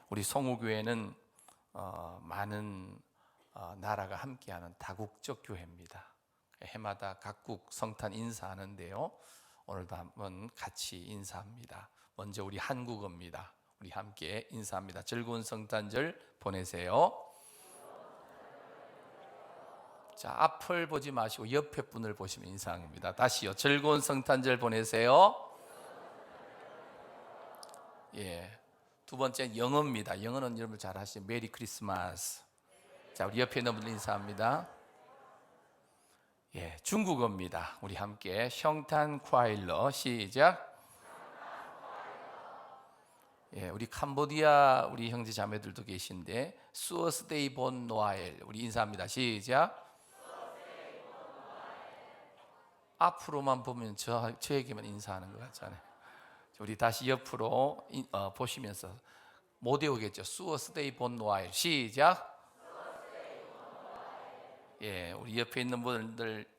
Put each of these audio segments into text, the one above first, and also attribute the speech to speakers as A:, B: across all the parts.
A: 우리 송우교회는 많은 나라가 함께하는 다국적 교회입니다. 해마다 각국 성탄 인사하는데요, 오늘도 한번 같이 인사합니다. 먼저 우리 한국어입니다. 우리 함께 인사합니다. 즐거운 성탄절 보내세요. 자, 앞을 보지 마시고 옆에 분을 보시면 인사합니다. 다시요. 즐거운 성탄절 보내세요. 예. 두 번째 영어입니다. 영어는 여러분 잘 아시죠? 메리 크리스마스. 자, 우리 옆에 있는 분들 인사합니다. 예, 중국어입니다. 우리 함께 성탄 콰일러 시작. 예, 우리 캄보디아 우리 형제 자매들도 계신데 수어스데이 본 노아엘 우리 인사합니다. 시작. 앞으로만 보면 저에게만 인사하는 것 같잖아요. 우리 다시 옆으로 보시면서 못 외우겠죠. 수어스데이 본 노아엘 시작. 예, 우리 옆에 있는 분들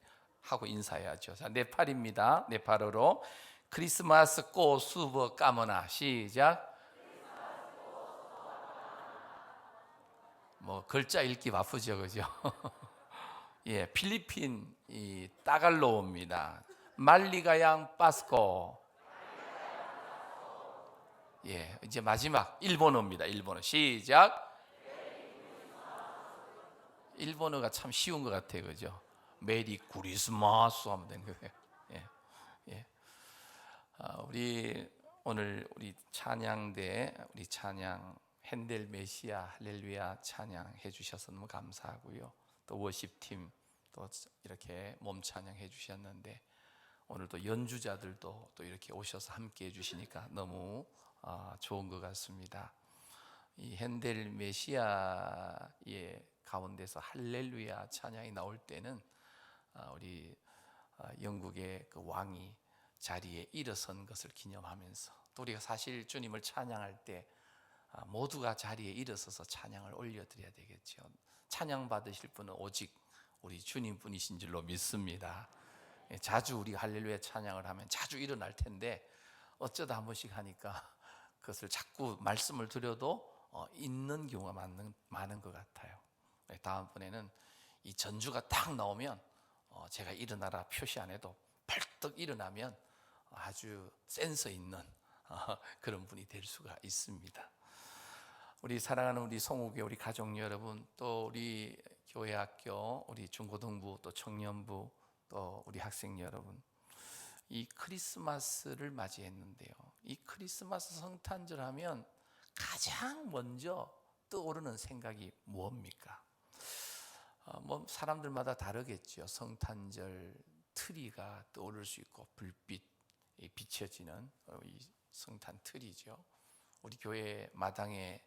A: 하고 인사해야죠. 자, 네팔입니다. 네팔어로 크리스마스 꼬 수버 까머나 시작. 뭐 글자 읽기 바쁘죠, 그죠? 예, 필리핀 이 따갈로우입니다. 말리가양 빠스코. 예, 이제 마지막 일본어입니다. 일본어 시작. 일본어가 참 쉬운 것 같아요, 그죠? 메리 크리스마스 하면 되는 거예요. 예, 예. 우리 오늘 우리 찬양대 우리 찬양 핸델 메시아 할렐루야 찬양 해주셔서 너무 감사하고요. 또 워십팀 또 이렇게 몸 찬양 해주셨는데 오늘도 연주자들도 또 이렇게 오셔서 함께 해주시니까 너무 좋은 것 같습니다. 이 핸델 메시아의 가운데서 할렐루야 찬양이 나올 때는 우리 영국의 그 왕이 자리에 일어선 것을 기념하면서 또 우리가 사실 주님을 찬양할 때 모두가 자리에 일어서서 찬양을 올려드려야 되겠죠. 찬양 받으실 분은 오직 우리 주님뿐이신 줄로 믿습니다. 자주 우리가 할렐루야 찬양을 하면 자주 일어날 텐데 어쩌다 한 번씩 하니까 그것을 자꾸 말씀을 드려도 있는 경우가 많은 것 같아요. 다음번에는 이 전주가 딱 나오면 제가 일어나라 표시 안 해도 벌떡 일어나면 아주 센서 있는 그런 분이 될 수가 있습니다. 우리 사랑하는 우리 송우교회 우리 가족 여러분, 또 우리 교회 학교 우리 중고등부 또 청년부 또 우리 학생 여러분, 이 크리스마스를 맞이했는데요, 이 크리스마스 성탄절 하면 가장 먼저 떠오르는 생각이 뭡니까? 뭐 사람들마다 다르겠죠. 성탄절 트리가 떠오를 수 있고 불빛이 비춰지는 이 성탄 트리죠. 우리 교회 마당에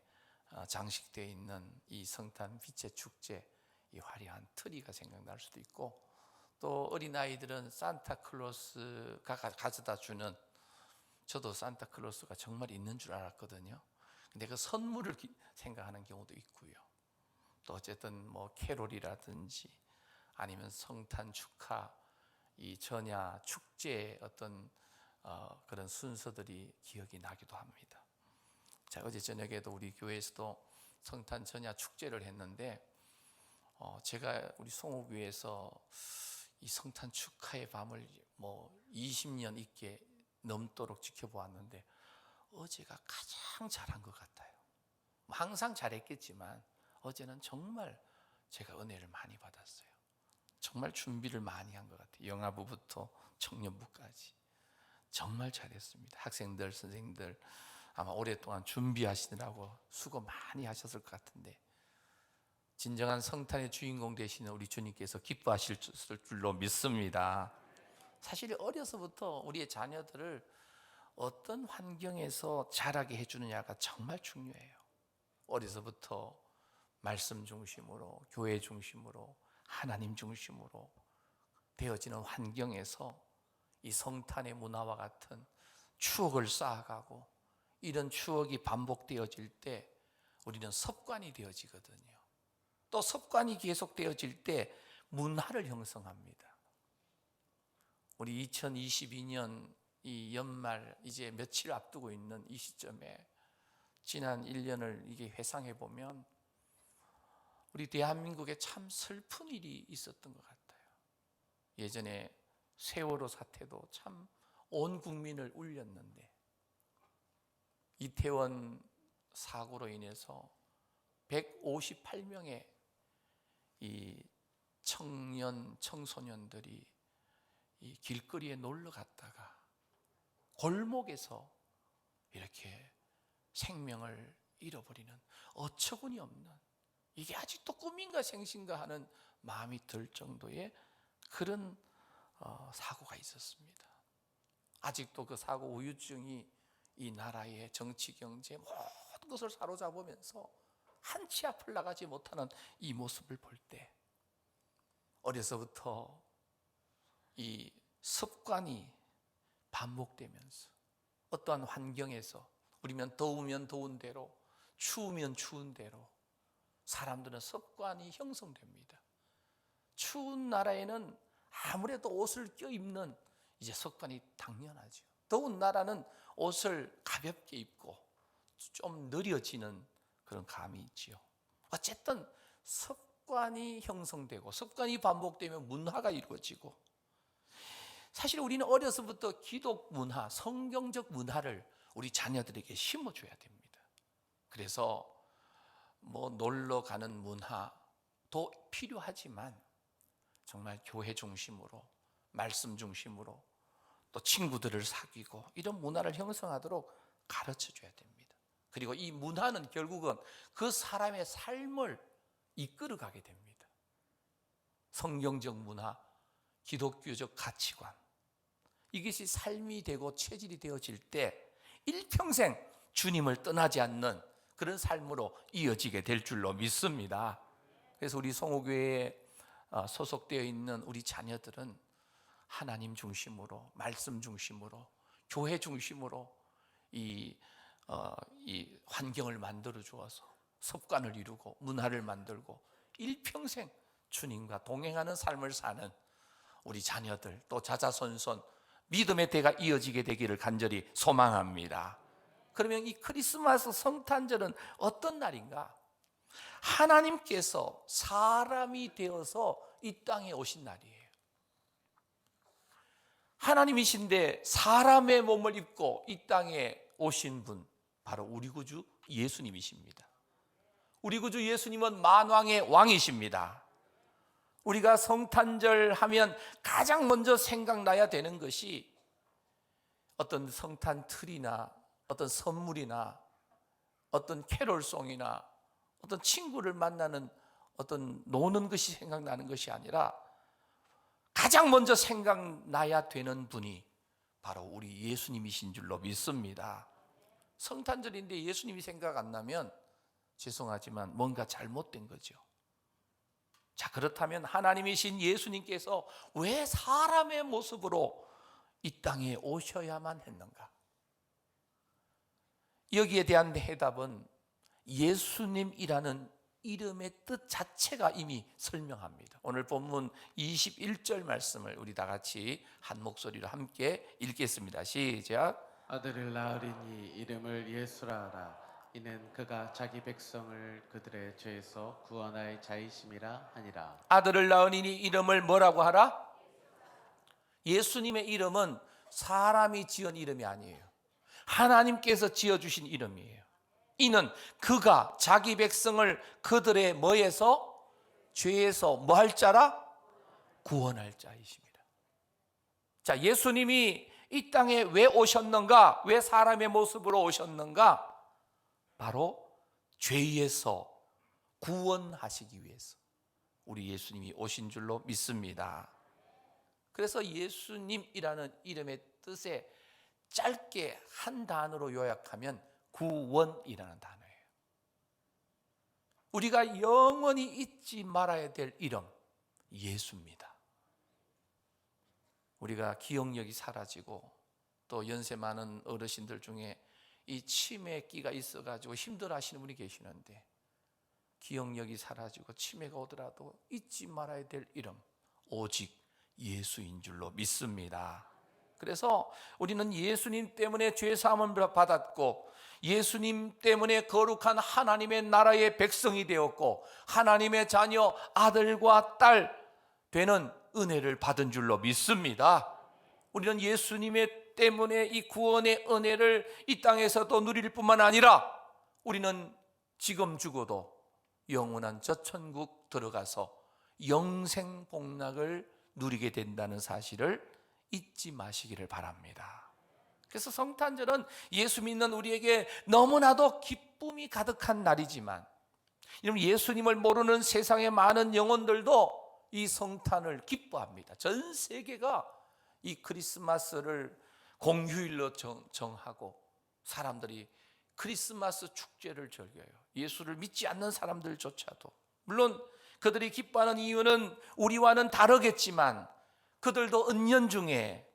A: 장식되어 있는 이 성탄 빛의 축제, 이 화려한 트리가 생각날 수도 있고, 또 어린아이들은 산타클로스가 가져다 주는, 저도 산타클로스가 정말 있는 줄 알았거든요. 근데 그 선물을 생각하는 경우도 있고요. 또 어쨌든 뭐 캐롤이라든지 아니면 성탄 축하, 이 전야 축제의 어떤 그런 순서들이 기억이 나기도 합니다. 자, 어제 저녁에도 우리 교회에서도 성탄 전야 축제를 했는데 제가 우리 송호교회에서 이 성탄 축하의 밤을 뭐 20년 있게 넘도록 지켜보았는데 어제가 가장 잘한 것 같아요. 항상 잘했겠지만 어제는 정말 제가 은혜를 많이 받았어요. 정말 준비를 많이 한 것 같아요. 영아부부터 청년부까지 정말 잘했습니다. 학생들, 선생님들 아마 오랫동안 준비하시느라고 수고 많이 하셨을 것 같은데 진정한 성탄의 주인공 되시는 우리 주님께서 기뻐하실 줄로 믿습니다. 사실 어려서부터 우리의 자녀들을 어떤 환경에서 자라게 해주느냐가 정말 중요해요. 어려서부터 말씀 중심으로, 교회 중심으로, 하나님 중심으로 되어지는 환경에서 이 성탄의 문화와 같은 추억을 쌓아가고, 이런 추억이 반복되어질 때 우리는 습관이 되어지거든요. 또 습관이 계속되어질 때 문화를 형성합니다. 우리 2022년 이 연말 이제 며칠 앞두고 있는 이 시점에 지난 1년을 이게 회상해 보면 우리 대한민국에 참 슬픈 일이 있었던 것 같아요. 예전에 세월호 사태도 참 온 국민을 울렸는데, 이태원 사고로 인해서 158명의 이 청소년들이 이 길거리에 놀러 갔다가 골목에서 이렇게 생명을 잃어버리는 어처구니 없는, 이게 아직도 꿈인가 생신가 하는 마음이 들 정도의 그런 사고가 있었습니다. 아직도 그 사고 후유증이 이 나라의 정치, 경제 모든 것을 사로잡으면서 한 치 앞을 나가지 못하는 이 모습을 볼 때, 어려서부터 이 습관이 반복되면서 어떠한 환경에서, 우리면 더우면 더운 대로, 추우면 추운 대로 사람들은 습관이 형성됩니다. 추운 나라에는 아무래도 옷을 껴입는 이제 습관이 당연하죠. 더운 나라는 옷을 가볍게 입고 좀 느려지는 그런 감이 있지요. 어쨌든 습관이 형성되고 습관이 반복되면 문화가 이루어지고, 사실 우리는 어려서부터 기독 문화, 성경적 문화를 우리 자녀들에게 심어줘야 됩니다. 그래서 뭐 놀러 가는 문화도 필요하지만 정말 교회 중심으로, 말씀 중심으로, 또 친구들을 사귀고 이런 문화를 형성하도록 가르쳐줘야 됩니다. 그리고 이 문화는 결국은 그 사람의 삶을 이끌어가게 됩니다. 성경적 문화, 기독교적 가치관, 이것이 삶이 되고 체질이 되어질 때 일평생 주님을 떠나지 않는 그런 삶으로 이어지게 될 줄로 믿습니다. 그래서 우리 성호교회에 소속되어 있는 우리 자녀들은 하나님 중심으로, 말씀 중심으로, 교회 중심으로 이 환경을 만들어 주어서 습관을 이루고 문화를 만들고 일평생 주님과 동행하는 삶을 사는 우리 자녀들, 또 자자손손 믿음의 대가 이어지게 되기를 간절히 소망합니다. 그러면 이 크리스마스 성탄절은 어떤 날인가? 하나님께서 사람이 되어서 이 땅에 오신 날이에요. 하나님이신데 사람의 몸을 입고 이 땅에 오신 분, 바로 우리 구주 예수님이십니다. 우리 구주 예수님은 만왕의 왕이십니다. 우리가 성탄절 하면 가장 먼저 생각나야 되는 것이 어떤 성탄 트리나 어떤 선물이나 어떤 캐롤송이나 어떤 친구를 만나는 어떤 노는 것이 생각나는 것이 아니라, 가장 먼저 생각나야 되는 분이 바로 우리 예수님이신 줄로 믿습니다. 성탄절인데 예수님이 생각 안 나면 죄송하지만 뭔가 잘못된 거죠. 자, 그렇다면 하나님이신 예수님께서 왜 사람의 모습으로 이 땅에 오셔야만 했는가? 여기에 대한 대답은 예수님이라는 이름의 뜻 자체가 이미 설명합니다. 오늘 본문 21절 말씀을 우리 다 같이 한 목소리로 함께 읽겠습니다. 시작.
B: 아들을 낳으리니 이름을 예수라 하라. 이는 그가 자기 백성을 그들의 죄에서 구원할 자이심이라 하니라.
A: 아들을 낳으리니 이름을 뭐라고 하라? 예수님의 이름은 사람이 지은 이름이 아니에요. 하나님께서 지어주신 이름이에요. 이는 그가 자기 백성을 그들의 뭐에서? 죄에서 뭐 할 자라? 구원할 자이십니다. 자, 예수님이 이 땅에 왜 오셨는가? 왜 사람의 모습으로 오셨는가? 바로 죄에서 구원하시기 위해서 우리 예수님이 오신 줄로 믿습니다. 그래서 예수님이라는 이름의 뜻에 짧게 한 단어로 요약하면 구원이라는 단어예요. 우리가 영원히 잊지 말아야 될 이름, 예수입니다. 우리가 기억력이 사라지고 또 연세 많은 어르신들 중에 이 치매기가 있어가지고 힘들어하시는 분이 계시는데, 기억력이 사라지고 치매가 오더라도 잊지 말아야 될 이름, 오직 예수인 줄로 믿습니다. 그래서 우리는 예수님 때문에 죄 사함을 받았고 예수님 때문에 거룩한 하나님의 나라의 백성이 되었고 하나님의 자녀 아들과 딸 되는 은혜를 받은 줄로 믿습니다. 우리는 예수님의 때문에 이 구원의 은혜를 이 땅에서도 누릴 뿐만 아니라 우리는 지금 죽어도 영원한 저 천국 들어가서 영생 복락을 누리게 된다는 사실을 잊지 마시기를 바랍니다. 그래서 성탄절은 예수 믿는 우리에게 너무나도 기쁨이 가득한 날이지만 예수님을 모르는 세상의 많은 영혼들도 이 성탄을 기뻐합니다. 전 세계가 이 크리스마스를 공휴일로 정하고 사람들이 크리스마스 축제를 즐겨요. 예수를 믿지 않는 사람들조차도. 물론 그들이 기뻐하는 이유는 우리와는 다르겠지만 그들도 은연중에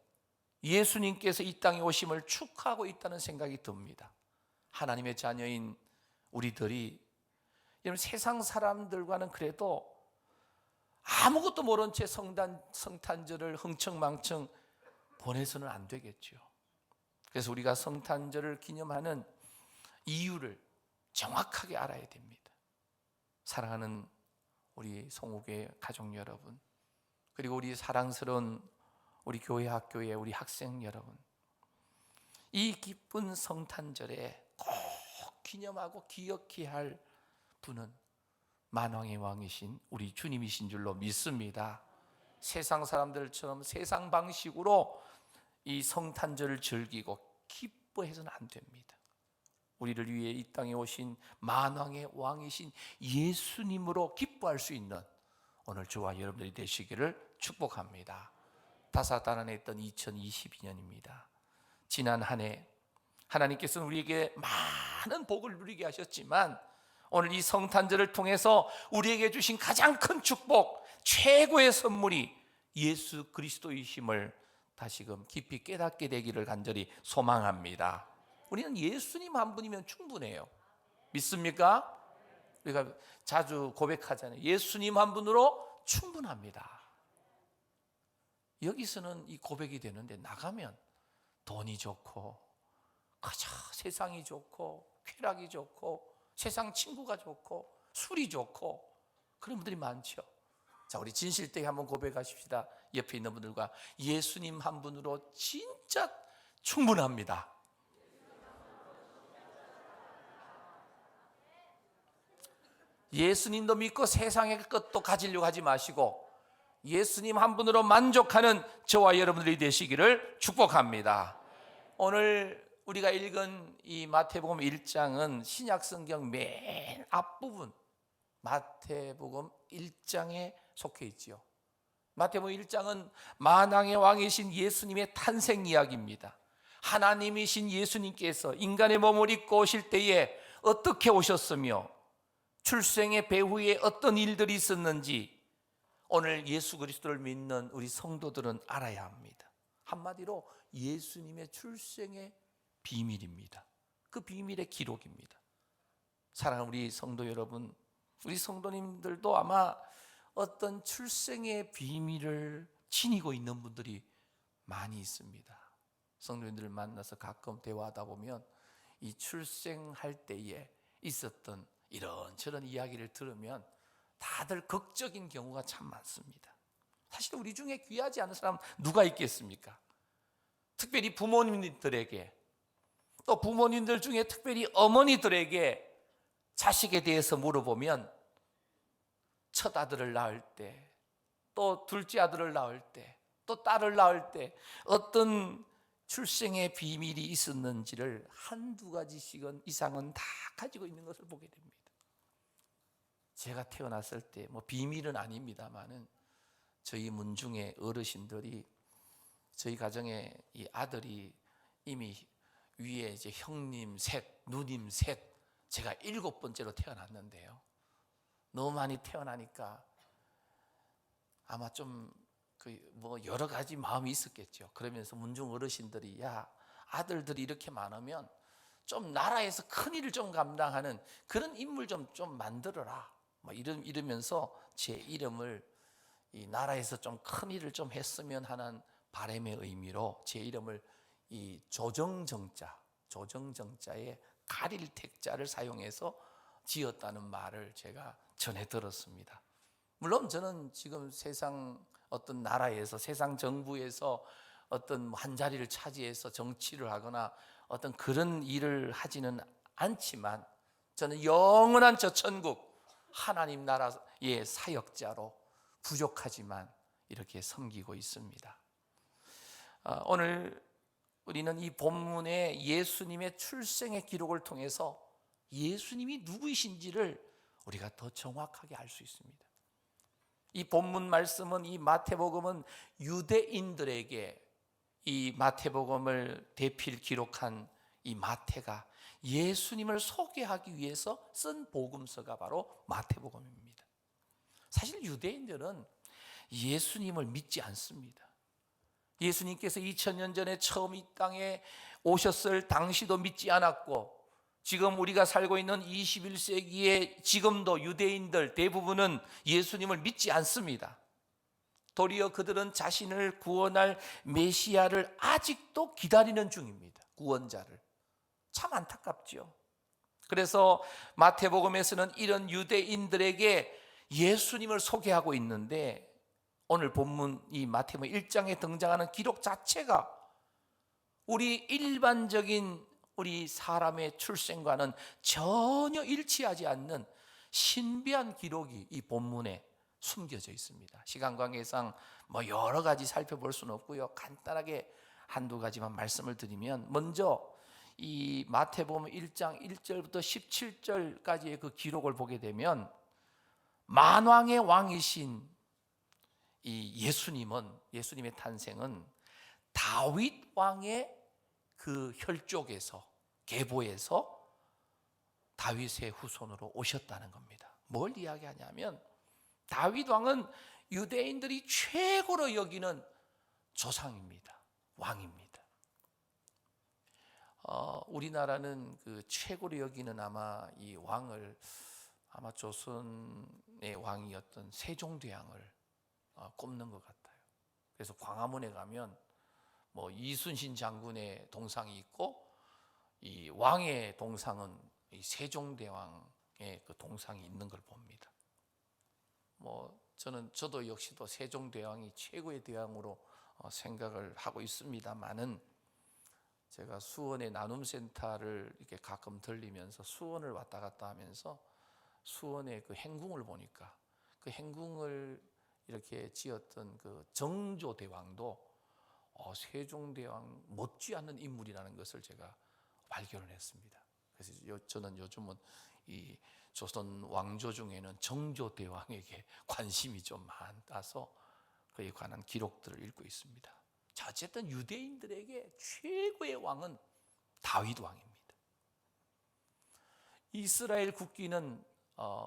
A: 예수님께서 이 땅에 오심을 축하하고 있다는 생각이 듭니다. 하나님의 자녀인 우리들이 여러분 세상 사람들과는 그래도 아무것도 모른 채 성탄절을 흥청망청 보내서는 안 되겠죠. 그래서 우리가 성탄절을 기념하는 이유를 정확하게 알아야 됩니다. 사랑하는 우리 성우교회 가족 여러분, 그리고 우리 사랑스러운 우리 교회 학교의 우리 학생 여러분, 이 기쁜 성탄절에 꼭 기념하고 기억해야 할 분은 만왕의 왕이신 우리 주님이신 줄로 믿습니다. 세상 사람들처럼 세상 방식으로 이 성탄절을 즐기고 기뻐해서는 안 됩니다. 우리를 위해 이 땅에 오신 만왕의 왕이신 예수님으로 기뻐할 수 있는 오늘 저와 여러분들이 되시기를 축복합니다. 다사다난했던 2022년입니다. 지난 한 해 하나님께서는 우리에게 많은 복을 누리게 하셨지만 오늘 이 성탄절을 통해서 우리에게 주신 가장 큰 축복, 최고의 선물이 예수 그리스도이심을 다시금 깊이 깨닫게 되기를 간절히 소망합니다. 우리는 예수님 한 분이면 충분해요. 믿습니까? 우리가 자주 고백하잖아요. 예수님 한 분으로 충분합니다. 여기서는 이 고백이 되는데 나가면 돈이 좋고 세상이 좋고 쾌락이 좋고 세상 친구가 좋고 술이 좋고 그런 분들이 많죠. 자, 우리 진실되게 한번 고백하십시다. 옆에 있는 분들과 예수님 한 분으로 진짜 충분합니다. 예수님도 믿고 세상의 것도 가지려고 하지 마시고 예수님 한 분으로 만족하는 저와 여러분들이 되시기를 축복합니다. 오늘 우리가 읽은 이 마태복음 1장은 신약성경 맨 앞부분 마태복음 1장에 속해 있지요. 마태복음 1장은 만왕의 왕이신 예수님의 탄생 이야기입니다. 하나님이신 예수님께서 인간의 몸을 입고 오실 때에 어떻게 오셨으며 출생의 배후에 어떤 일들이 있었는지 오늘 예수 그리스도를 믿는 우리 성도들은 알아야 합니다. 한마디로 예수님의 출생의 비밀입니다. 그 비밀의 기록입니다. 사랑하는 우리 성도 여러분, 우리 성도님들도 아마 어떤 출생의 비밀을 지니고 있는 분들이 많이 있습니다. 성도님들을 만나서 가끔 대화하다 보면 이 출생할 때에 있었던 이런저런 이야기를 들으면 다들 극적인 경우가 참 많습니다. 사실 우리 중에 귀하지 않은 사람 누가 있겠습니까? 특별히 부모님들에게, 또 부모님들 중에 특별히 어머니들에게 자식에 대해서 물어보면 첫 아들을 낳을 때, 또 둘째 아들을 낳을 때, 또 딸을 낳을 때 어떤 출생의 비밀이 있었는지를 한두 가지씩은 이상은 다 가지고 있는 것을 보게 됩니다. 제가 태어났을 때 비밀은 아닙니다만은 저희 문중의 어르신들이 저희 가정에 이 아들이 이미 위에 이제 형님 셋, 누님 셋, 제가 7번째로 태어났는데요. 너무 많이 태어나니까 아마 좀 여러 가지 마음이 있었겠죠. 그러면서 문중 어르신들이 야, 아들들이 이렇게 많으면 좀 나라에서 큰 일을 좀 감당하는 그런 인물 좀 만들어라. 이러면서 제 이름을 이 나라에서 좀 큰 일을 좀 했으면 하는 바람의 의미로 제 이름을 이 조정정자에 가릴 택자를 사용해서 지었다는 말을 제가 전해 들었습니다. 물론 저는 지금 세상 어떤 나라에서, 세상 정부에서 어떤 한 자리를 차지해서 정치를 하거나 어떤 그런 일을 하지는 않지만, 저는 영원한 저 천국 하나님 나라의 사역자로 부족하지만 이렇게 섬기고 있습니다. 오늘 우리는 이 본문의 예수님의 출생의 기록을 통해서 예수님이 누구이신지를 우리가 더 정확하게 알 수 있습니다. 이 본문 말씀은, 이 마태복음은 유대인들에게 이 마태복음을 대필 기록한 이 마태가 예수님을 소개하기 위해서 쓴 복음서가 바로 마태복음입니다. 사실 유대인들은 예수님을 믿지 않습니다. 예수님께서 2000년 전에 처음 이 땅에 오셨을 당시도 믿지 않았고, 지금 우리가 살고 있는 21세기에 지금도 유대인들 대부분은 예수님을 믿지 않습니다. 도리어 그들은 자신을 구원할 메시아를 아직도 기다리는 중입니다. 구원자를. 참 안타깝죠. 그래서 마태복음에서는 이런 유대인들에게 예수님을 소개하고 있는데, 오늘 본문 이 마태복음 1장에 등장하는 기록 자체가 우리 일반적인 우리 사람의 출생과는 전혀 일치하지 않는 신비한 기록이 이 본문에 숨겨져 있습니다. 시간 관계상 여러 가지 살펴볼 수는 없고요. 간단하게 한두 가지만 말씀을 드리면, 먼저 이 마태복음 1장 1절부터 17절까지의 그 기록을 보게 되면, 만왕의 왕이신 이 예수님의 탄생은 다윗 왕의 그 혈족에서, 계보에서 다윗의 후손으로 오셨다는 겁니다. 뭘 이야기하냐면, 다윗 왕은 유대인들이 최고로 여기는 조상입니다. 왕입니다. 우리나라는 그 최고로 여기는 아마 이 왕을 조선의 왕이었던 세종대왕을 꼽는 것 같아요. 그래서 광화문에 가면 이순신 장군의 동상이 있고, 이 왕의 동상은 이 세종대왕의 그 동상이 있는 걸 봅니다. 저도 역시도 세종대왕이 최고의 대왕으로 생각을 하고 있습니다만은, 제가 수원의 나눔센터를 이렇게 가끔 들리면서 수원을 왔다 갔다 하면서 수원의 그 행궁을 보니까, 그 행궁을 이렇게 지었던 그 정조대왕도 세종대왕 못지않은 인물이라는 것을 제가 발견을 했습니다. 그래서 저는 요즘은 이 조선 왕조 중에는 정조대왕에게 관심이 좀 많아서 그에 관한 기록들을 읽고 있습니다. 자, 어쨌든 유대인들에게 최고의 왕은 다윗 왕입니다. 이스라엘 국기는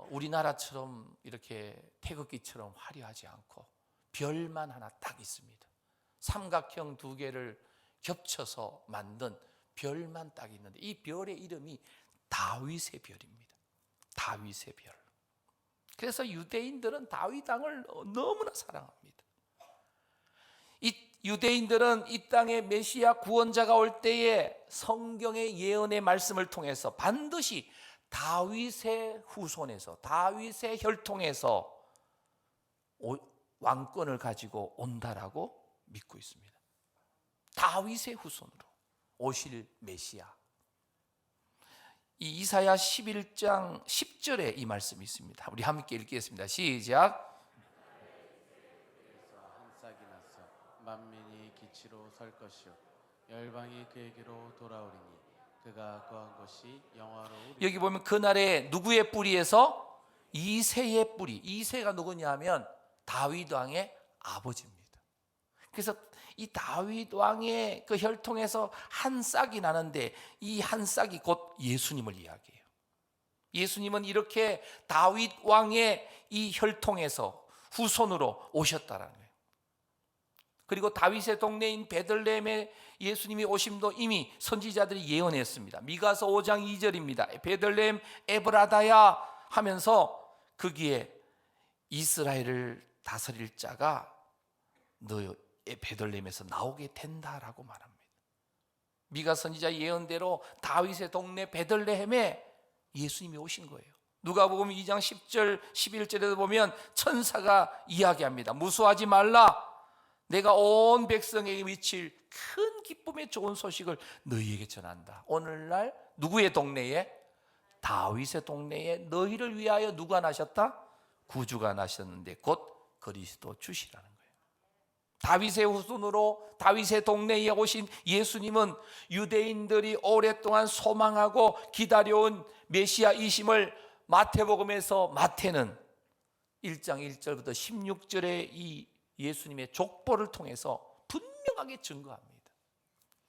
A: 우리나라처럼 이렇게 태극기처럼 화려하지 않고 별만 하나 딱 있습니다. 삼각형 두 개를 겹쳐서 만든 별만 딱 있는데, 이 별의 이름이 다윗의 별입니다. 다윗의 별. 그래서 유대인들은 다윗 왕을 너무나 사랑합니다. 이 유대인들은 이 땅에 메시아 구원자가 올 때에 성경의 예언의 말씀을 통해서 반드시 다윗의 후손에서, 다윗의 혈통에서 왕권을 가지고 온다라고 믿고 있습니다. 다윗의 후손으로 오실 메시아. 이 이사야 11장 10절에 이 말씀이 있습니다. 우리 함께 읽겠습니다. 시작.
B: 한 싹이 나서 만민이 기치로 설 것이요 열방이 그에게로 돌아오리니 그가 거한 것이 영화로우리니.
A: 여기 보면 그날에 누구의 뿌리에서? 이새의 뿌리. 이새가 누구냐 하면 다윗 왕의 아버지입니다. 그래서 이 다윗 왕의 그 혈통에서 한 싹이 나는데, 이 한 싹이 곧 예수님을 이야기해요. 예수님은 이렇게 다윗 왕의 이 혈통에서 후손으로 오셨다라는 거예요. 그리고 다윗의 동네인 베들레헴에 예수님이 오심도 이미 선지자들이 예언했습니다. 미가서 5장 2절입니다. 베들레헴 에브라다야 하면서 거기에 이스라엘을 다스릴 자가 너 베들레헴에서 나오게 된다라고 말합니다. 미가 선지자 예언대로 다윗의 동네 베들레헴에 예수님이 오신 거예요. 누가복음 2장 10절 11절에도 보면 천사가 이야기합니다. 무수하지 말라. 내가 온 백성에게 미칠 큰 기쁨의 좋은 소식을 너희에게 전한다. 오늘날 누구의 동네에? 다윗의 동네에 너희를 위하여 누가 나셨다? 구주가 나셨는데 곧 그리스도 주시라는 거예요. 다윗의 후손으로 다윗의 동네에 오신 예수님은 유대인들이 오랫동안 소망하고 기다려온 메시아이심을 마태복음에서 마태는 1장 1절부터 16절의 이 예수님의 족보를 통해서 분명하게 증거합니다.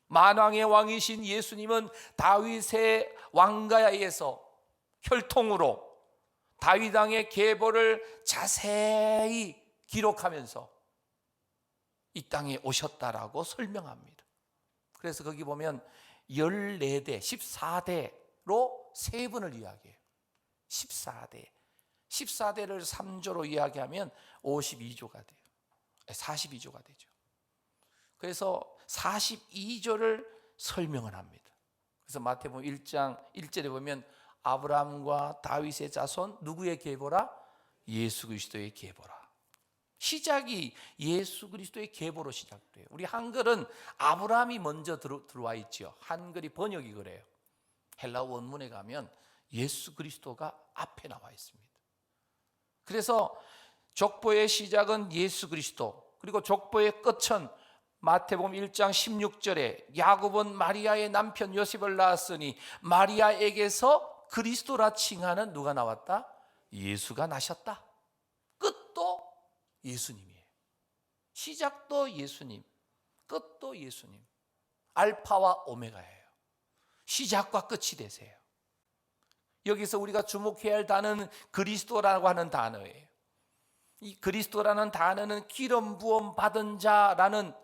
A: 만왕의 왕이신 예수님은 다윗의 왕가에서 혈통으로 다윗 왕의 계보를 자세히 기록하면서 이 땅에 오셨다라고 설명합니다. 그래서 거기 보면 14대, 14대로 세 분을 이야기해요. 14대를 3조로 이야기하면 52조가 돼요. 42조가 되죠. 그래서 42조를 설명을 합니다. 그래서 마태복음 1장 1절에 보면 아브라함과 다윗의 자손 누구의 계보라? 예수 그리스도의 계보라. 시작이 예수 그리스도의 계보로 시작돼요. 우리 한글은 아브라함이 먼저 들어와 있죠. 한글이 번역이 그래요. 헬라 원문에 가면 예수 그리스도가 앞에 나와 있습니다. 그래서 족보의 시작은 예수 그리스도, 그리고 족보의 끝은 마태복음 1장 16절에 야곱은 마리아의 남편 요셉을 낳았으니 마리아에게서 그리스도라 칭하는 누가 나왔다? 예수가 나셨다. 끝도 예수님이에요. 시작도 예수님, 끝도 예수님. 알파와 오메가예요. 시작과 끝이 되세요. 여기서 우리가 주목해야 할 단어는 그리스도라고 하는 단어예요. 이 그리스도라는 단어는 기름 부음 받은 자라는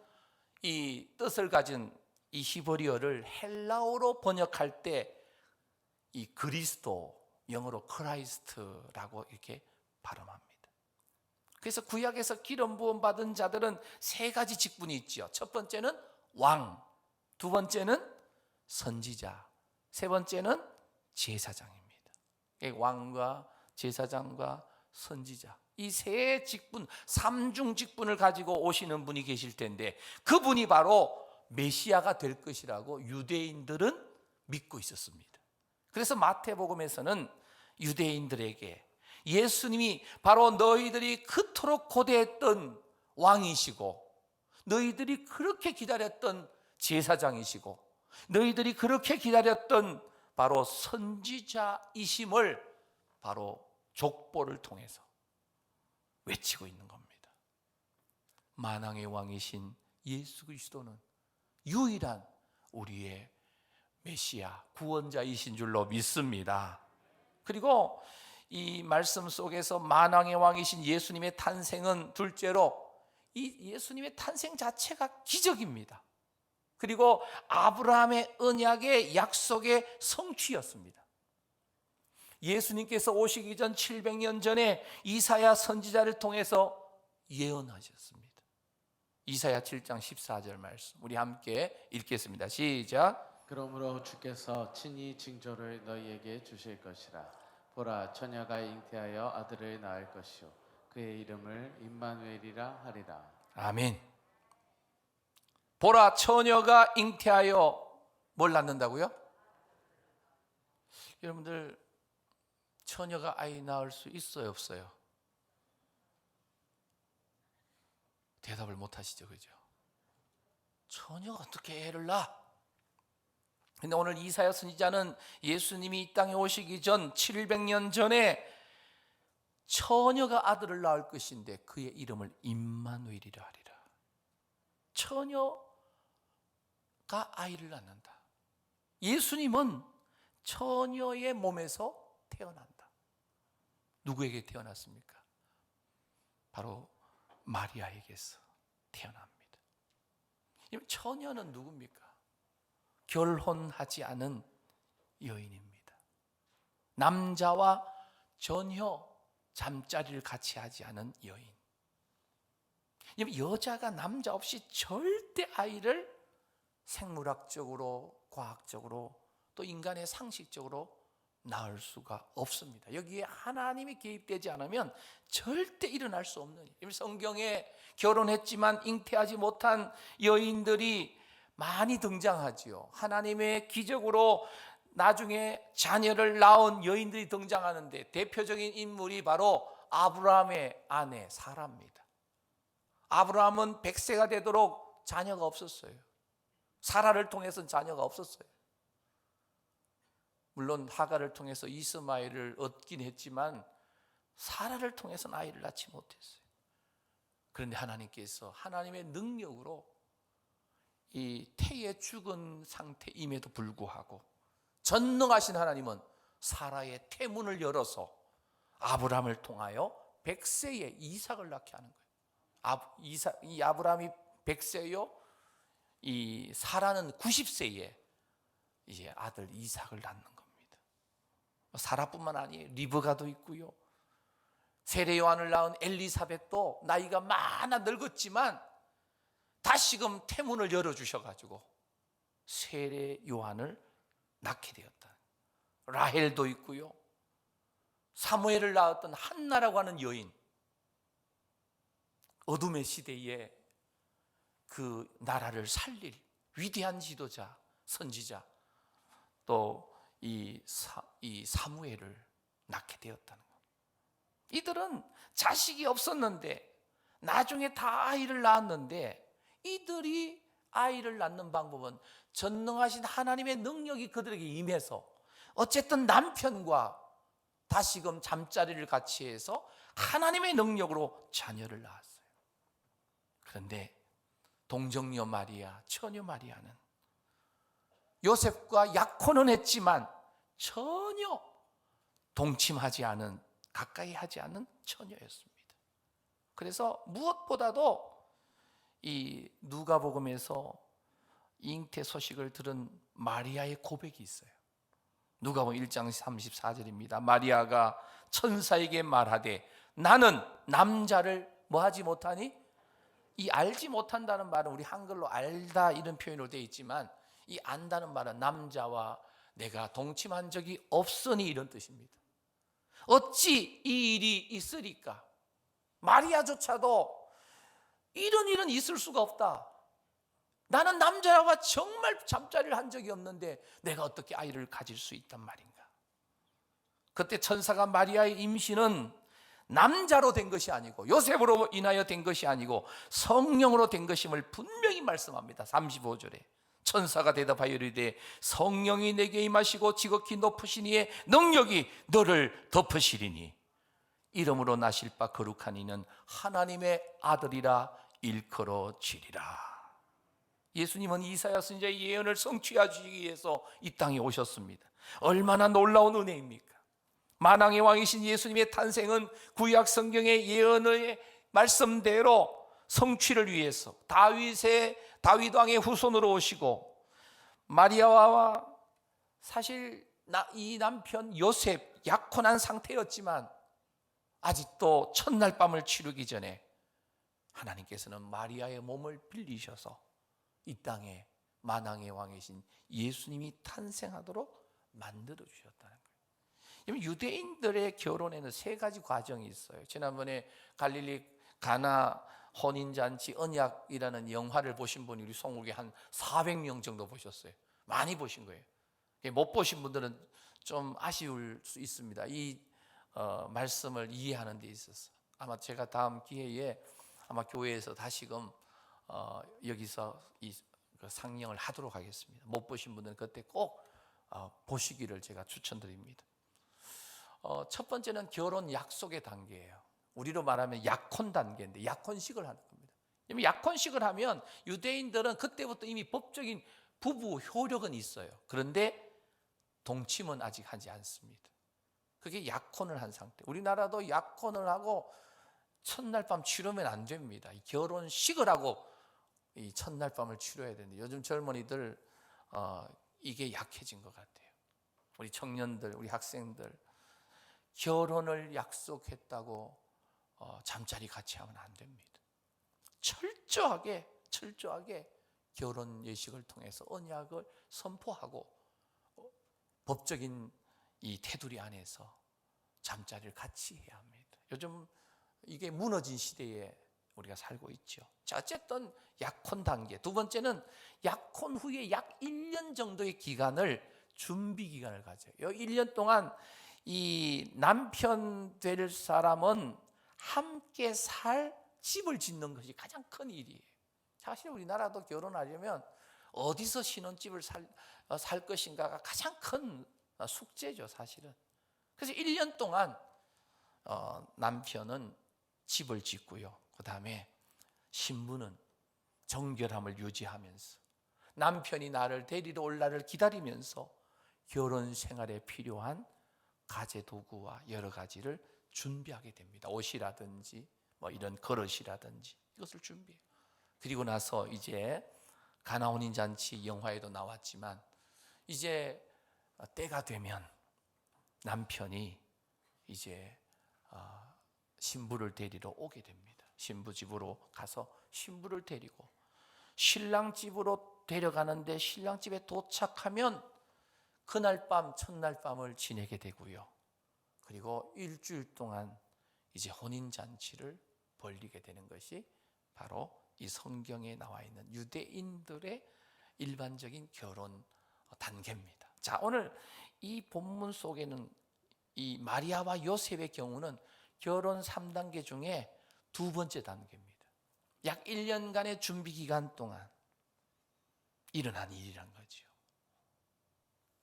A: 이 뜻을 가진 이 히브리어를 헬라어로 번역할 때 이 그리스도, 영어로 크라이스트라고 이렇게 발음합니다. 그래서 구약에서 기름 부음 받은 자들은 세 가지 직분이 있죠. 첫 번째는 왕, 두 번째는 선지자, 세 번째는 제사장입니다. 왕과 제사장과 선지자, 이 세 직분, 삼중 직분을 가지고 오시는 분이 계실 텐데 그분이 바로 메시아가 될 것이라고 유대인들은 믿고 있었습니다. 그래서 마태복음에서는 유대인들에게 예수님이 바로 너희들이 그토록 고대했던 왕이시고 너희들이 그렇게 기다렸던 제사장이시고 너희들이 그렇게 기다렸던 바로 선지자이심을 바로 족보를 통해서 외치고 있는 겁니다. 만왕의 왕이신 예수 그리스도는 유일한 우리의 메시아, 구원자이신 줄로 믿습니다. 그리고 이 말씀 속에서 만왕의 왕이신 예수님의 탄생은 둘째로 이 예수님의 탄생 자체가 기적입니다. 그리고 아브라함의 언약의 약속의 성취였습니다. 예수님께서 오시기 전 700년 전에 이사야 선지자를 통해서 예언하셨습니다. 이사야 7장 14절 말씀 우리 함께 읽겠습니다. 시작.
B: 그러므로 주께서 친히 징조를 너희에게 주실 것이라. 보라, 처녀가 잉태하여 아들을 낳을 것이요 그의 이름을 임마누엘이라 하리라.
A: 아멘. 보라, 처녀가 잉태하여 뭘 낳는다고요? 여러분들 처녀가 아이 낳을 수 있어요, 없어요? 대답을 못 하시죠, 그죠? 처녀가 어떻게 애를 낳아? 근데 오늘 이사야 선지자는 예수님이 이 땅에 오시기 전 700년 전에 처녀가 아들을 낳을 것인데 그의 이름을 임마누엘이라 하리라. 처녀가 아이를 낳는다. 예수님은 처녀의 몸에서 태어난다. 누구에게 태어났습니까? 바로 마리아에게서 태어납니다. 처녀는 누굽니까? 결혼하지 않은 여인입니다. 남자와 전혀 잠자리를 같이 하지 않은 여인. 여자가 남자 없이 절대 아이를 생물학적으로, 과학적으로, 또 인간의 상식적으로 낳을 수가 없습니다. 여기에 하나님이 개입되지 않으면 절대 일어날 수 없는 일. 성경에 결혼했지만 잉태하지 못한 여인들이 많이 등장하지요. 하나님의 기적으로 나중에 자녀를 낳은 여인들이 등장하는데 대표적인 인물이 바로 아브라함의 아내 사라입니다. 아브라함은 100세가 되도록 자녀가 없었어요. 사라를 통해서는 자녀가 없었어요. 물론 하갈을 통해서 이스마엘을 얻긴 했지만 사라를 통해서는 아이를 낳지 못했어요. 그런데 하나님께서 하나님의 능력으로 이 태에 죽은 상태임에도 불구하고 전능하신 하나님은 사라의 태문을 열어서 아브라함을 통하여 100세에 이삭을 낳게 하는 거예요. 이 아브라함이 100세요, 이 사라는 90세에 이제 아들 이삭을 낳는 겁니다. 사라뿐만 아니에요. 리브가도 있고요. 세례 요한을 낳은 엘리사벳도 나이가 많아 늙었지만 다시금 태문을 열어주셔가지고 세례 요한을 낳게 되었다. 라헬도 있고요. 사무엘을 낳았던 한나라고 하는 여인, 어둠의 시대에 그 나라를 살릴 위대한 지도자, 선지자, 또 이 사무엘을 낳게 되었다는 것. 이들은 자식이 없었는데 나중에 다 아이를 낳았는데, 이들이 아이를 낳는 방법은 전능하신 하나님의 능력이 그들에게 임해서 어쨌든 남편과 다시금 잠자리를 같이 해서 하나님의 능력으로 자녀를 낳았어요. 그런데 동정녀 마리아, 처녀 마리아는 요셉과 약혼은 했지만 전혀 동침하지 않은, 가까이 하지 않는 처녀였습니다. 그래서 무엇보다도 이 누가복음에서 잉태 소식을 들은 마리아의 고백이 있어요. 누가복음 1장 34절입니다. 마리아가 천사에게 말하되 나는 남자를 뭐하지 못하니? 이 알지 못한다는 말은 우리 한글로 알다 이런 표현으로 되어 있지만, 이 안다는 말은 남자와 내가 동침한 적이 없으니 이런 뜻입니다. 어찌 이 일이 있으리까? 마리아조차도 이런 일은 있을 수가 없다. 나는 남자와 정말 잠자리를 한 적이 없는데 내가 어떻게 아이를 가질 수 있단 말인가? 그때 천사가 마리아의 임신은 남자로 된 것이 아니고 요셉으로 인하여 된 것이 아니고 성령으로 된 것임을 분명히 말씀합니다. 35절에 천사가 대답하여 이르되 성령이 내게 임하시고 지극히 높으신 이의 능력이 너를 덮으시리니 이름으로 나실 바 거룩한 이는 하나님의 아들이라 일컬어지리라. 예수님은 이사야 선지자의 예언을 성취하시기 위해서 이 땅에 오셨습니다. 얼마나 놀라운 은혜입니까? 만왕의 왕이신 예수님의 탄생은 구약 성경의 예언의 말씀대로 성취를 위해서 다윗 왕의 후손으로 오시고, 마리아와 사실 이 남편 요셉 약혼한 상태였지만 아직도 첫날 밤을 치르기 전에 하나님께서는 마리아의 몸을 빌리셔서 이 땅에 만왕의 왕이신 예수님이 탄생하도록 만들어 주셨다는 거예요. 유대인들의 결혼에는 세 가지 과정이 있어요. 지난번에 갈릴리 가나 혼인잔치 언약이라는 영화를 보신 분이 우리 송국에 한 400명 정도 보셨어요. 많이 보신 거예요. 못 보신 분들은 좀 아쉬울 수 있습니다. 이 말씀을 이해하는 데 있어서 아마 제가 다음 기회에 아마 교회에서 다시금 여기서 그 상영을 하도록 하겠습니다. 못 보신 분들은 그때 꼭 보시기를 제가 추천드립니다. 첫 번째는 결혼 약속의 단계예요. 우리로 말하면 약혼 단계인데 약혼식을 하는 겁니다. 약혼식을 하면 유대인들은 그때부터 이미 법적인 부부 효력은 있어요. 그런데 동침은 아직 하지 않습니다. 그게 약혼을 한 상태. 우리나라도 약혼을 하고 첫날 밤 치르면 안 됩니다. 결혼식을 하고 이 첫날 밤을 치러야 되는데 요즘 젊은이들 이게 약해진 것 같아요. 우리 청년들, 우리 학생들 결혼을 약속했다고 잠자리 같이 하면 안 됩니다. 철저하게 결혼 예식을 통해서 언약을 선포하고 법적인 이 테두리 안에서 잠자리를 같이 해야 합니다. 요즘 이게 무너진 시대에 우리가 살고 있죠. 자, 어쨌든 약혼 단계. 두 번째는 약혼 후에 약 1년 정도의 기간을 준비 기간을 가져요. 이 1년 동안 이 남편 될 사람은 함께 살 집을 짓는 것이 가장 큰 일이에요. 사실 우리나라도 결혼하려면 어디서 신혼집을 살 것인가가 가장 큰 숙제죠, 사실은. 그래서 1년 동안 남편은 집을 짓고요. 그 다음에 신부는 정결함을 유지하면서 남편이 나를 데리러 올 날을 기다리면서 결혼 생활에 필요한 가재 도구와 여러 가지를 준비하게 됩니다. 옷이라든지 뭐 이런 그릇이라든지 이것을 준비해요. 그리고 나서 이제 가나 혼인 잔치 영화에도 나왔지만 이제 때가 되면 남편이 이제 신부를 데리러 오게 됩니다. 신부 집으로 가서 신부를 데리고 신랑 집으로 데려가는데 신랑 집에 도착하면 그날 밤 첫날 밤을 지내게 되고요. 그리고 일주일 동안 이제 혼인 잔치를 벌리게 되는 것이 바로 이 성경에 나와 있는 유대인들의 일반적인 결혼 단계입니다. 자, 오늘 이 본문 속에는 이 마리아와 요셉의 경우는 결혼 3단계 중에 두 번째 단계입니다. 약 1년간의 준비 기간 동안 일어난 일이란 거죠.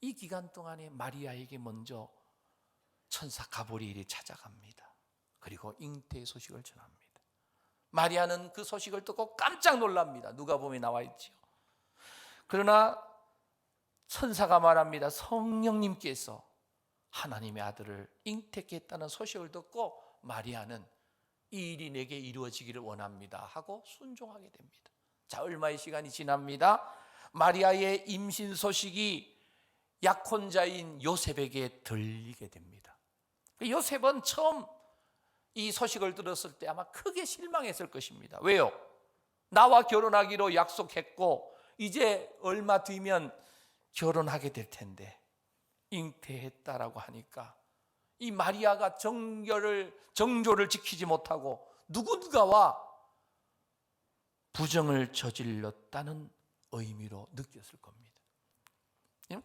A: 이 기간 동안에 마리아에게 먼저 천사 가브리엘이 찾아갑니다. 그리고 잉태의 소식을 전합니다. 마리아는 그 소식을 듣고 깜짝 놀랍니다. 누가복음에 나와 있죠. 그러나 천사가 말합니다. 성령님께서 하나님의 아들을 잉태했다는 소식을 듣고 마리아는 이 일이 내게 이루어지기를 원합니다 하고 순종하게 됩니다. 자, 얼마의 시간이 지납니다. 마리아의 임신 소식이 약혼자인 요셉에게 들리게 됩니다. 요셉은 처음 이 소식을 들었을 때 아마 크게 실망했을 것입니다. 왜요? 나와 결혼하기로 약속했고 이제 얼마 뒤면 결혼하게 될 텐데 잉태했다라고 하니까 이 마리아가 정조를 지키지 못하고 누군가와 부정을 저질렀다는 의미로 느꼈을 겁니다.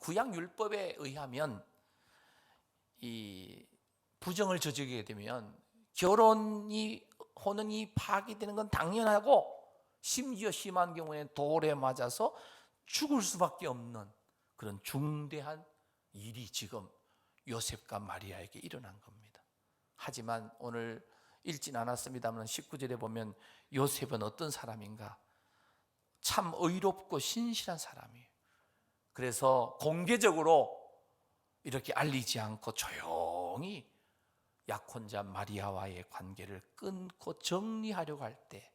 A: 구약 율법에 의하면 이 부정을 저지르게 되면 혼인이 파기되는 건 당연하고 심지어 심한 경우에는 돌에 맞아서 죽을 수밖에 없는 그런 중대한 일이 지금 요셉과 마리아에게 일어난 겁니다. 하지만 오늘 읽진 않았습니다만 19절에 보면 요셉은 어떤 사람인가? 참 의롭고 신실한 사람이에요. 그래서 공개적으로 이렇게 알리지 않고 조용히 약혼자 마리아와의 관계를 끊고 정리하려고 할 때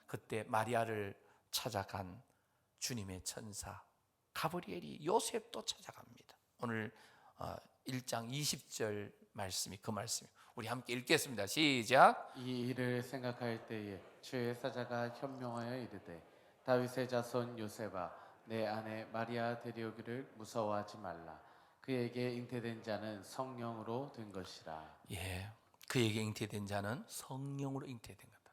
A: 그때 마리아를 찾아간 주님의 천사 가브리엘이 요셉도 찾아갑니다. 오늘 1장 20절 말씀이 그 말씀이에요. 우리 함께 읽겠습니다. 시작.
B: 이 일을 생각할 때에 주의 사자가 현명하여 이르되 다윗의 자손 요셉아 내 아내 마리아 데려오기를 무서워하지 말라. 그에게 잉태된 자는 성령으로 된 것이라.
A: 예, 그에게 잉태된 자는 성령으로 잉태된 거다.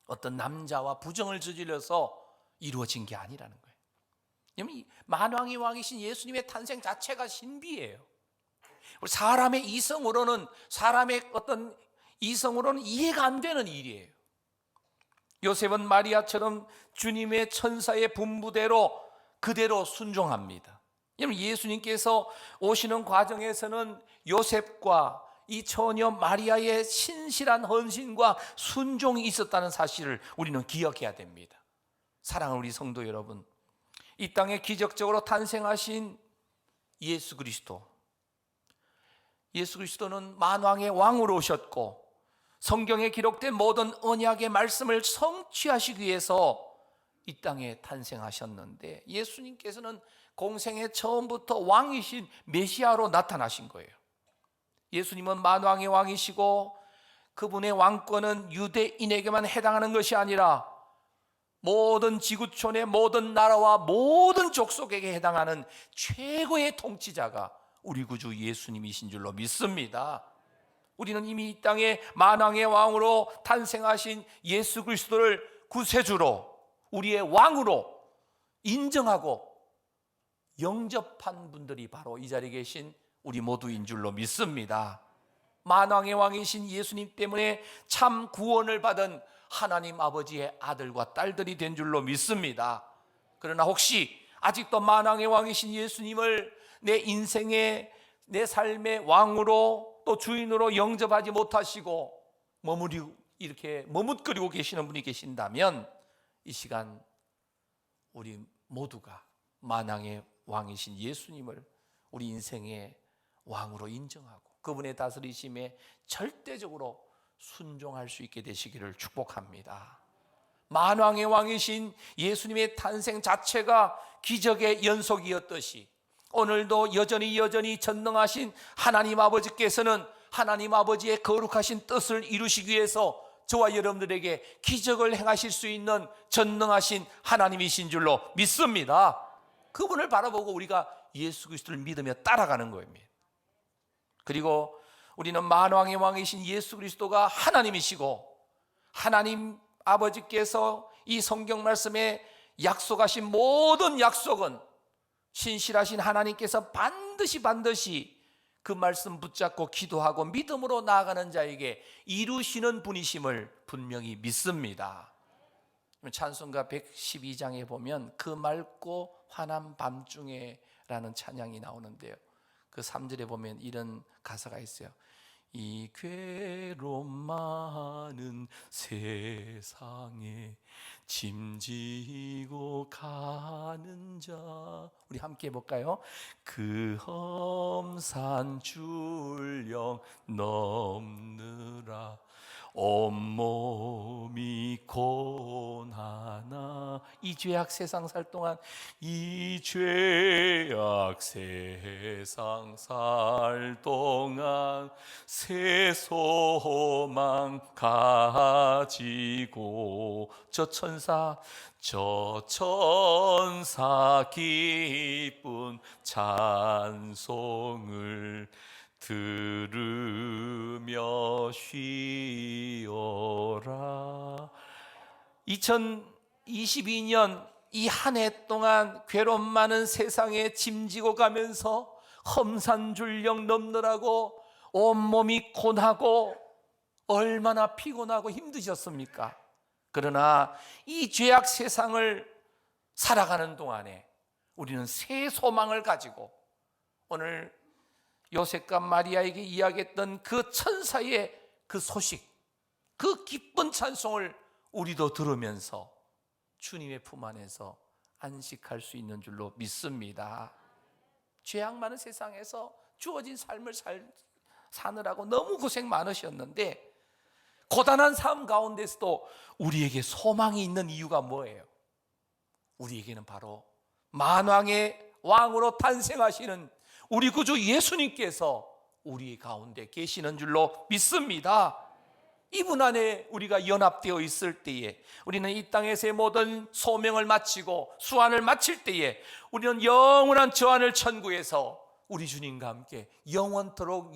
A: 어떤 남자와 부정을 저질러서 이루어진 게 아니라는 거예요. 만왕의 왕이신 예수님의 탄생 자체가 신비예요. 사람의 이성으로는 이해가 안 되는 일이에요. 요셉은 마리아처럼 주님의 천사의 분부대로 그대로 순종합니다. 예수님께서 오시는 과정에서는 요셉과 이 처녀 마리아의 신실한 헌신과 순종이 있었다는 사실을 우리는 기억해야 됩니다. 사랑하는 우리 성도 여러분, 이 땅에 기적적으로 탄생하신 예수 그리스도는 만왕의 왕으로 오셨고 성경에 기록된 모든 언약의 말씀을 성취하시기 위해서 이 땅에 탄생하셨는데 예수님께서는 공생의 처음부터 왕이신 메시아로 나타나신 거예요. 예수님은 만왕의 왕이시고 그분의 왕권은 유대인에게만 해당하는 것이 아니라 모든 지구촌의 모든 나라와 모든 족속에게 해당하는 최고의 통치자가 우리 구주 예수님이신 줄로 믿습니다. 우리는 이미 이 땅에 만왕의 왕으로 탄생하신 예수 그리스도를 구세주로, 우리의 왕으로 인정하고 영접한 분들이 바로 이 자리에 계신 우리 모두인 줄로 믿습니다. 만왕의 왕이신 예수님 때문에 참 구원을 받은 하나님 아버지의 아들과 딸들이 된 줄로 믿습니다. 그러나 혹시 아직도 만왕의 왕이신 예수님을 내 인생의, 내 삶의 왕으로 또 주인으로 영접하지 못하시고 이렇게 머뭇거리고 계시는 분이 계신다면, 이 시간 우리 모두가 만왕의 왕이신 예수님을 우리 인생의 왕으로 인정하고 그분의 다스리심에 절대적으로 순종할 수 있게 되시기를 축복합니다. 만왕의 왕이신 예수님의 탄생 자체가 기적의 연속이었듯이 오늘도 여전히 전능하신 하나님 아버지께서는 하나님 아버지의 거룩하신 뜻을 이루시기 위해서 저와 여러분들에게 기적을 행하실 수 있는 전능하신 하나님이신 줄로 믿습니다. 그분을 바라보고 우리가 예수 그리스도를 믿으며 따라가는 겁니다. 그리고 우리는 만왕의 왕이신 예수 그리스도가 하나님이시고 하나님 아버지께서 이 성경 말씀에 약속하신 모든 약속은 신실하신 하나님께서 반드시 그 말씀 붙잡고 기도하고 믿음으로 나아가는 자에게 이루시는 분이심을 분명히 믿습니다. 찬송가 112장에 보면 그 맑고 환한 밤중에 라는 찬양이 나오는데요, 그 3절에 보면 이런 가사가 있어요. 이 괴로움 많은 세상에 짐지고 가는 자, 우리 함께 해볼까요? 그 험산 줄령 넘느라 온몸이 고난하나, 이 죄악 세상 살 동안, 이 죄악 세상 살 동안 새 소망 가지고 저 천사 기쁜 찬송을 들으며 쉬어라. 2022년 이 한 해 동안 괴로움 많은 세상에 짐지고 가면서 험산줄령 넘느라고 온몸이 고나고 얼마나 피곤하고 힘드셨습니까? 그러나 이 죄악 세상을 살아가는 동안에 우리는 새 소망을 가지고 오늘 요셉과 마리아에게 이야기했던 그 천사의 그 소식, 그 기쁜 찬송을 우리도 들으면서 주님의 품 안에서 안식할 수 있는 줄로 믿습니다. 죄악 많은 세상에서 주어진 삶을 사느라고 너무 고생 많으셨는데, 고단한 삶 가운데서도 우리에게 소망이 있는 이유가 뭐예요? 우리에게는 바로 만왕의 왕으로 탄생하시는 우리 구주 예수님께서 우리 가운데 계시는 줄로 믿습니다. 이분 안에 우리가 연합되어 있을 때에, 우리는 이 땅에서의 모든 소명을 마치고 수완을 마칠 때에 우리는 영원한 저하늘 천국에서 우리 주님과 함께 영원토록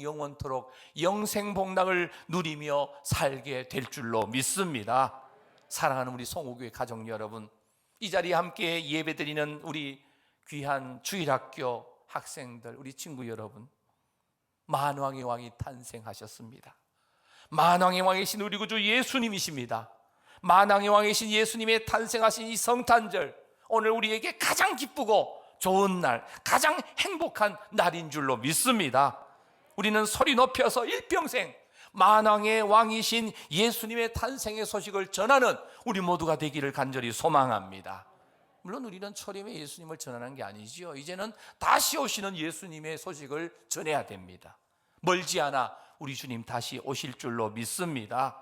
A: 영생복락을 누리며 살게 될 줄로 믿습니다. 사랑하는 우리 송호교회 가족 여러분, 이 자리에 함께 예배드리는 우리 귀한 주일학교 학생들, 우리 친구 여러분, 만왕의 왕이 탄생하셨습니다. 만왕의 왕이신 우리 구주 예수님이십니다. 만왕의 왕이신 예수님의 탄생하신 이 성탄절, 오늘 우리에게 가장 기쁘고 좋은 날, 가장 행복한 날인 줄로 믿습니다. 우리는 소리 높여서 일평생 만왕의 왕이신 예수님의 탄생의 소식을 전하는 우리 모두가 되기를 간절히 소망합니다. 물론 우리는 초림의 예수님을 전하는 게 아니지요. 이제는 다시 오시는 예수님의 소식을 전해야 됩니다. 멀지 않아 우리 주님 다시 오실 줄로 믿습니다.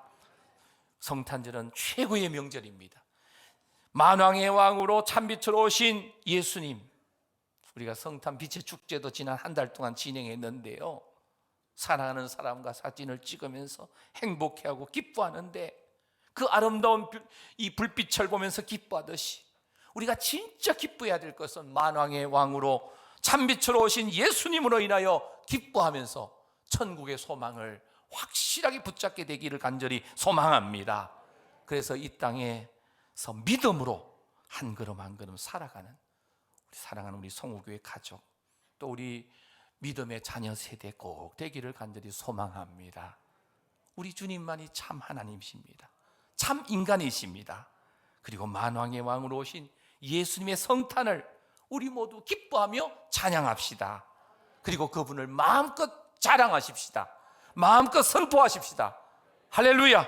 A: 성탄절은 최고의 명절입니다. 만왕의 왕으로 찬빛으로 오신 예수님, 우리가 성탄 빛의 축제도 지난 한 달 동안 진행했는데요, 사랑하는 사람과 사진을 찍으면서 행복해하고 기뻐하는데, 그 아름다운 이 불빛을 보면서 기뻐하듯이 우리가 진짜 기뻐해야 될 것은 만왕의 왕으로 참빛으로 오신 예수님으로 인하여 기뻐하면서 천국의 소망을 확실하게 붙잡게 되기를 간절히 소망합니다. 그래서 이 땅에서 믿음으로 한 걸음 한 걸음 살아가는 우리 사랑하는 우리 성우교회 가족, 또 우리 믿음의 자녀 세대 꼭 되기를 간절히 소망합니다. 우리 주님만이 참 하나님이십니다. 참 인간이십니다. 그리고 만왕의 왕으로 오신 예수님의 성탄을 우리 모두 기뻐하며 찬양합시다. 그리고 그분을 마음껏 자랑하십시다. 마음껏 선포하십시다. 할렐루야.